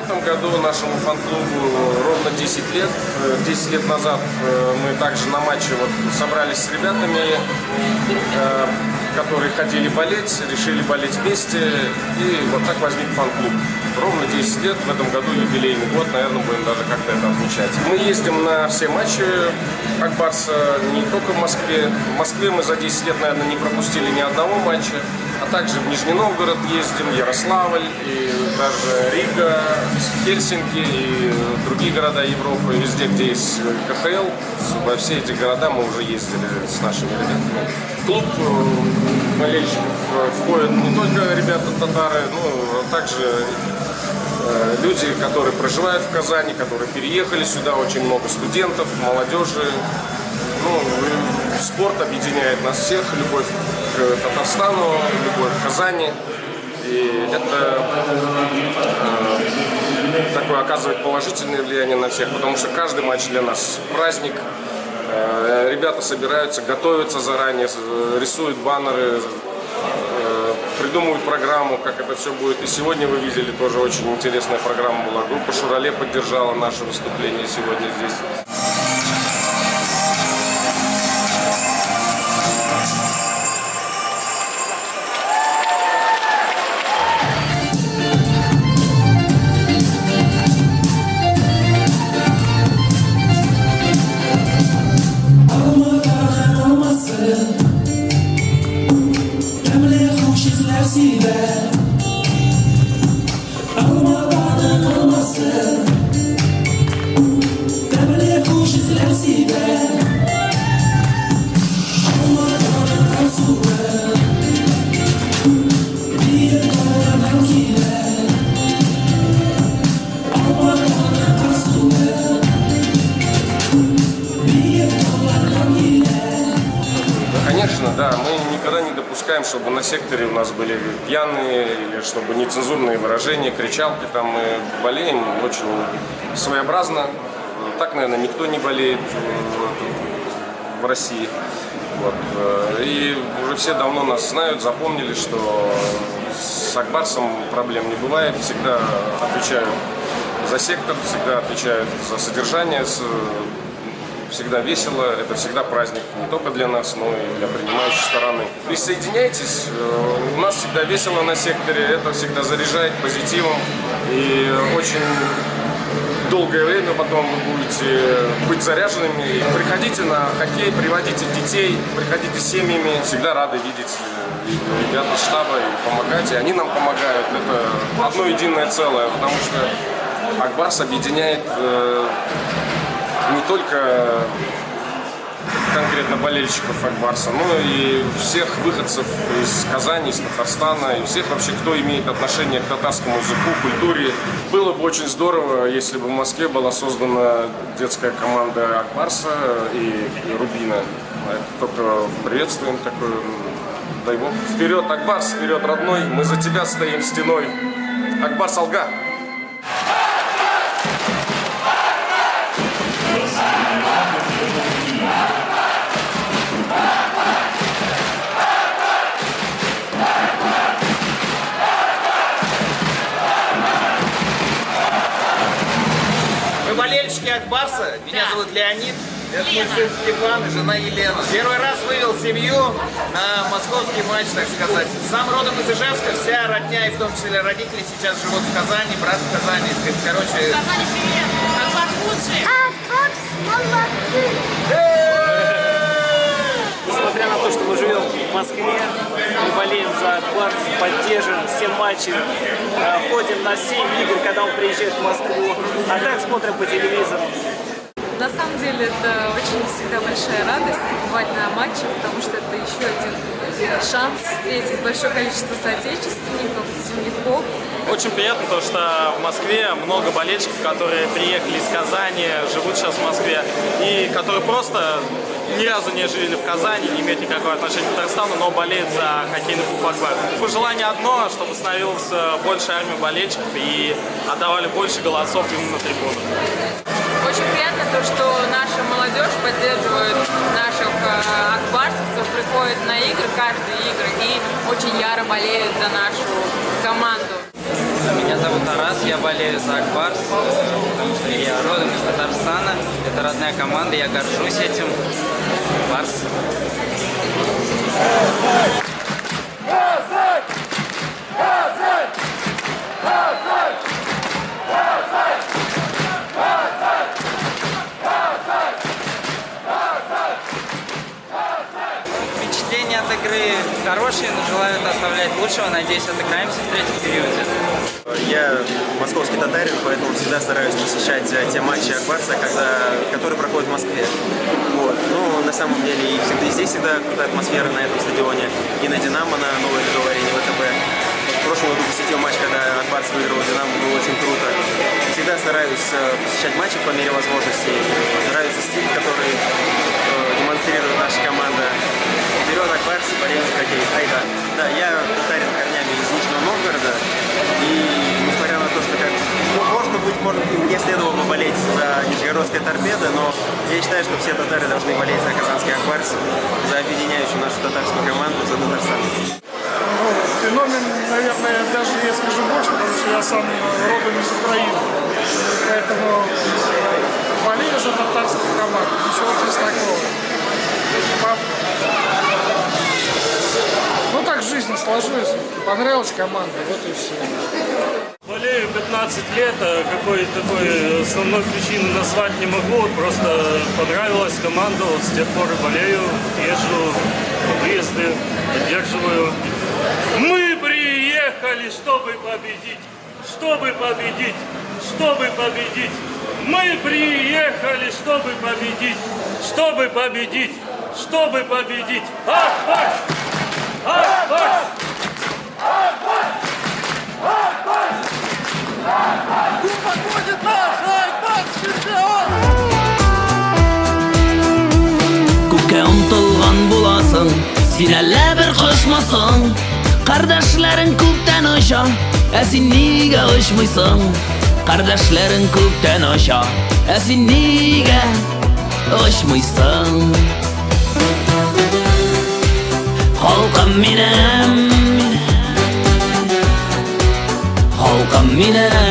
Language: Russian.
этом году нашему фан-клубу ровно 10 лет. 10 лет назад мы также на матче собрались с ребятами, которые хотели болеть, решили болеть вместе, и вот так возник фан-клуб. Ровно 10 лет, в этом году юбилейный год, наверное, будем даже как-то это отмечать. Мы ездим на все матчи Ак Барса, не только в Москве. В Москве мы за 10 лет, наверное, не пропустили ни одного матча, а также в Нижний Новгород ездим, Ярославль, и даже Рига, Хельсинки и другие города Европы, везде, где есть КХЛ, во все эти города мы уже ездили с нашими ребятами. В клуб болельщиков входят не только ребята-татары, но также люди, которые проживают в Казани, которые переехали сюда, очень много студентов, молодежи. Спорт объединяет нас всех, любовь к Татарстану, любовь к Казани. И это такое оказывает положительное влияние на всех, потому что каждый матч для нас праздник. Ребята собираются, готовятся заранее, рисуют баннеры, придумывают программу, как это все будет. И сегодня вы видели, тоже очень интересная программа была. Группа Шурале поддержала наше выступление сегодня здесь. Конечно, да, мы никогда не допускаем, чтобы на секторе у нас были пьяные, или чтобы нецензурные выражения, кричалки. Там мы болеем очень своеобразно. Так, наверное, никто не болеет в России. Вот. И уже все давно нас знают, запомнили, что с Ак Барсом проблем не бывает. Всегда отвечают за сектор, всегда отвечают за содержание. Всегда весело, это всегда праздник не только для нас, но и для принимающей стороны. Присоединяйтесь, у нас всегда весело на секторе, это всегда заряжает позитивом. И очень долгое время потом вы будете быть заряженными. Приходите на хоккей, приводите детей, приходите с семьями. Всегда рады видеть ребят из штаба и помогать. И они нам помогают. Это одно единое целое, потому что Ак Барс объединяет не только конкретно болельщиков Ак Барса, но и всех выходцев из Казани, из Татарстана, и всех вообще, кто имеет отношение к татарскому языку, культуре. Было бы очень здорово, если бы в Москве была создана детская команда Ак Барса и Рубина. Только приветствуем такое. Дай Бог. Вперед, Ак Барс, вперед, родной, мы за тебя стоим стеной. Ак Барс Алга! Мы болельщики Ак Барса. Меня зовут Леонид. Это мой сын Степан и жена Елена. Первый раз вывел семью на московский матч, так сказать. Сам родом из Ижевска, вся родня, и в том числе родители, сейчас живут в Казани, брат в Казани. Короче... Казани, привет! Ак Барс лучший! Ак Барс молодцы! Несмотря на то, что мы живем в Москве, мы болеем за Ак Барс, поддерживаем все матчи, ходим на 7 игр, когда он приезжает в Москву, а так смотрим по телевизору. На самом деле это очень всегда большая радость бывать на матче, потому что это еще один шанс встретить большое количество соотечественников, земляков. Очень приятно, потому что в Москве много болельщиков, которые приехали из Казани, живут сейчас в Москве, и которые просто ни разу не жили в Казани, не имеют никакого отношения к Татарстану, но болеют за хоккейный клуб Ак Барс. Пожелание одно, чтобы становилось больше армии болельщиков и отдавали больше голосов именно на трибунах. Очень приятно то, что наша молодежь поддерживает наших акбарсовцев, приходит на игры, каждые игры, и очень яро болеют за нашу команду. Меня зовут Тарас, я болею за Акбарс, потому что я родом из Татарстана. Это родная команда, я горжусь этим. Барс. Впечатления от игры хорошие, но желаю оставлять лучшего. Надеюсь, отыграемся в третьем периоде. Я московский татарин, поэтому всегда стараюсь посещать те матчи Акбарса, которые проходят в Москве. Вот. Ну, на самом деле, и здесь всегда крутая атмосфера на этом стадионе, и на «Динамо», на новой договорении ВТБ. В прошлом году посетил матч, когда Акбарс выиграл «Динамо», было очень круто. Всегда стараюсь посещать матчи по мере возможностей. Нравится стиль, который демонстрирует наша команда. Вперед, Акбарс, болеем за хоккей. Айда. Да, я татарин корнями из Нижнего Новгорода. И несмотря на то, что может быть, мне следовало бы болеть за Нижегородское «Торпедо», но я считаю, что все татары должны болеть за казанский Акбарс, за объединяющую нашу татарскую команду, за Татарстан. Феномен, наверное, даже я скажу больше, потому что я сам родом из Украины. Поэтому болею за татарскую команду. Ничего без такого. Ну так жизнь сложилась. Понравилась команда, вот и все. Болею 15 лет, а какой такой основной причины назвать не могу. Просто понравилась команда, вот с тех пор и болею, езжу в выезды, поддерживаю. Мы приехали, чтобы победить, чтобы победить, чтобы победить. Мы приехали, чтобы победить, чтобы победить, чтобы победить. Акбарс! Акбарс! Акбарс! Акбарс! Кубок будет наш! Акбарс чемпион! Күккә омтылган буласың, син әллә бер кошмасың. Кардәшләрең күктән оча, ә син нигә очмыйсың? Кардәшләрең күктән оча, ә син нигә очмыйсың? Халкым минем, халкым минем.